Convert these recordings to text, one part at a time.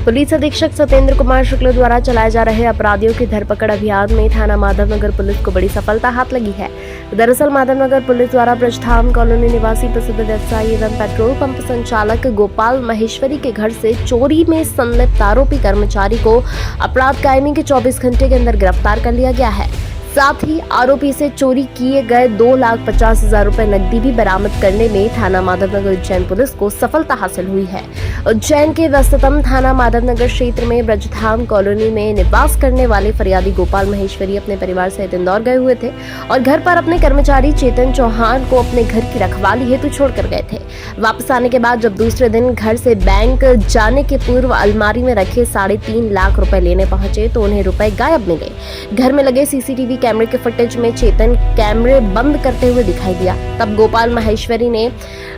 Police अधीक्षक सत्येंद्र कुमार शुक्ल द्वारा चलाए जा रहे अपराधियों की धरपकड़ अभियान में थाना माधवनगर पुलिस को बड़ी सफलता हाथ लगी है। दरअसल माधवनगर पुलिस द्वारा ब्रजधाम कॉलोनी निवासी प्रसिद्ध व्यवसायी एवं पेट्रोल पंप संचालक गोपाल महेश्वरी के घर से चोरी में संलिप्त आरोपी कर्मचारी को अपराध कायमी के 24 घंटे के अंदर गिरफ्तार कर लिया गया है। साथ ही आरोपी से चोरी किए गए 2,50,000 रुपए नकदी भी बरामद करने में थाना माधवनगर उज्जैन पुलिस को सफलता हासिल हुई है। उज्जैन के व्यस्ततम थाना माधवनगर क्षेत्र में ब्रजधाम कॉलोनी में निवास करने वाले फरियादी गोपाल महेश्वरी अपने परिवार सहित इंदौर गए हुए थे और घर पर अपने कर्मचारी चेतन चौहान को अपने घर की रखवाली हेतु छोड़कर गए थे। वापस आने के बाद जब दूसरे दिन घर से बैंक जाने के पूर्व अलमारी में रखे 3.5 लाख रुपए लेने पहुंचे तो उन्हें रुपए गायब मिले। घर में लगे सीसीटीवी कैमरे के फुटेज में चेतन कैमरे बंद करते हुए दिखाई दिया। तब गोपाल महेश्वरी ने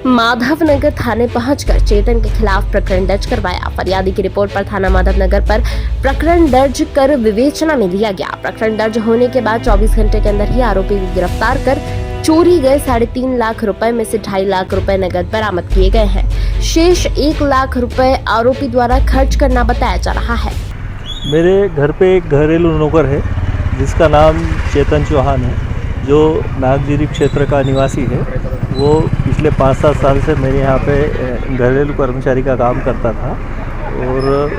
माधवनगर थाने पहुंचकर चेतन के खिलाफ प्रकरण दर्ज करवाया। फरियादी की रिपोर्ट पर थाना माधवनगर पर प्रकरण दर्ज कर विवेचना में लिया गया। प्रकरण दर्ज होने के बाद 24 घंटे के अंदर ही आरोपी को गिरफ्तार कर चोरी गए 3.5 लाख रुपए में से 2.5 लाख रुपए नकद बरामद किए गए हैं। शेष 1 लाख रुपए आरोपी द्वारा खर्च करना बताया जा रहा है। मेरे घर पे एक घरेलू नौकर है जिसका नाम चेतन चौहान है, जो नागजीरी क्षेत्र का निवासी है। वो पिछले 5-7 साल से मेरे यहाँ पे घरेलू कर्मचारी का काम करता था और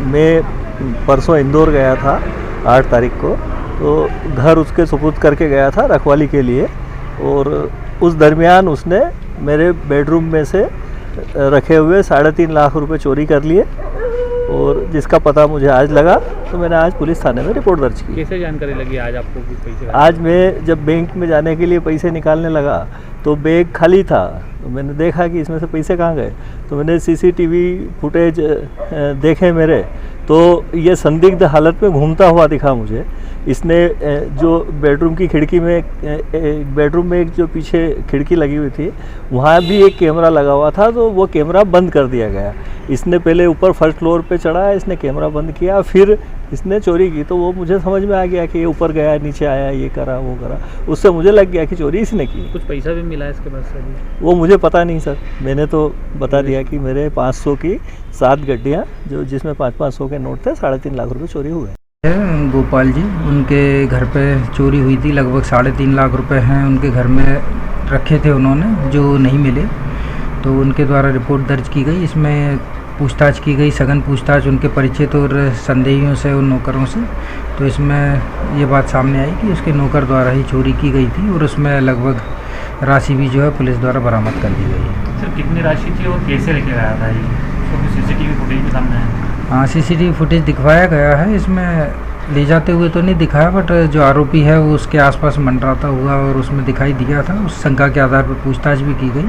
मैं परसों इंदौर गया था 8 तारीख को, तो घर उसके सुपुर्द करके गया था रखवाली के लिए। और उस दरमियान उसने मेरे बेडरूम में से रखे हुए 3.5 लाख रुपए चोरी कर लिए और जिसका पता मुझे आज लगा, तो मैंने आज पुलिस थाने में रिपोर्ट दर्ज की। कैसे जानकारी लगी आज आपको कि पैसे? आज मैं जब बैंक में जाने के लिए पैसे निकालने लगा तो बैग खाली था, तो मैंने देखा कि इसमें से पैसे कहाँ गए। तो मैंने सीसीटीवी फुटेज देखे मेरे, तो ये संदिग्ध हालत में घूमता हुआ दिखा मुझे। इसने जो बेडरूम की खिड़की में बेडरूम में एक जो पीछे खिड़की लगी हुई थी वहाँ भी एक कैमरा लगा हुआ था, तो वो कैमरा बंद कर दिया गया। इसने पहले ऊपर फर्स्ट फ्लोर पे चढ़ा, इसने कैमरा बंद किया, फिर इसने चोरी की। तो वो मुझे समझ में आ गया कि ये ऊपर गया, नीचे आया, ये करा, वो करा। उससे मुझे लग गया कि चोरी इसने की। कुछ पैसा भी मिला इसके पास से? वो मुझे पता नहीं सर, मैंने तो बता दिया कि मेरे 500 की 7 गड्डियाँ जो जिसमें 500 के नोट थे, 3.5 लाख रुपए चोरी हुए। गोपाल जी, उनके घर पे चोरी हुई थी। लगभग 3.5 लाख रुपए हैं उनके घर में रखे थे उन्होंने, जो नहीं मिले। तो उनके द्वारा रिपोर्ट दर्ज की गई। इसमें पूछताछ की गई, सघन पूछताछ उनके परिचित और संदेहियों से, उन नौकरों से। तो इसमें ये बात सामने आई कि उसके नौकर द्वारा ही चोरी की गई थी और उसमें लगभग राशि भी जो है पुलिस द्वारा बरामद कर दी गई है। सर, कितनी राशि थी और कैसे लेके आया था ये? तो सीसीटीवी फुटेज भी सामने है? हाँ, सीसीटीवी फुटेज दिखवाया गया है। इसमें ले जाते हुए तो नहीं दिखाया, बट जो आरोपी है वो उसके आसपास मंडराता हुआ और उसमें दिखाई दिया था। उस शंका के आधार पर पूछताछ भी की गई,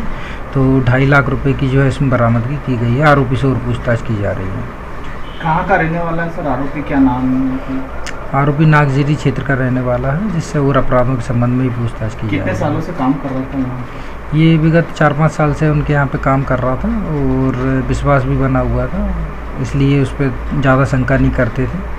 तो 2.5 लाख रुपए की जो है इसमें बरामदगी की गई है। आरोपी से और पूछताछ की जा रही है। कहाँ का रहने वाला है सर आरोपी? क्या नाम है? आरोपी नागजीरी क्षेत्र का रहने वाला है, जिससे और अपराधों के संबंध में भी पूछताछ की जा रही है। कितने सालों से काम कर रहा था यहाँ? ये विगत 4-5 साल से उनके यहाँ पे काम कर रहा था और विश्वास भी बना हुआ था, इसलिए उस पर ज़्यादा शंका नहीं करते थे।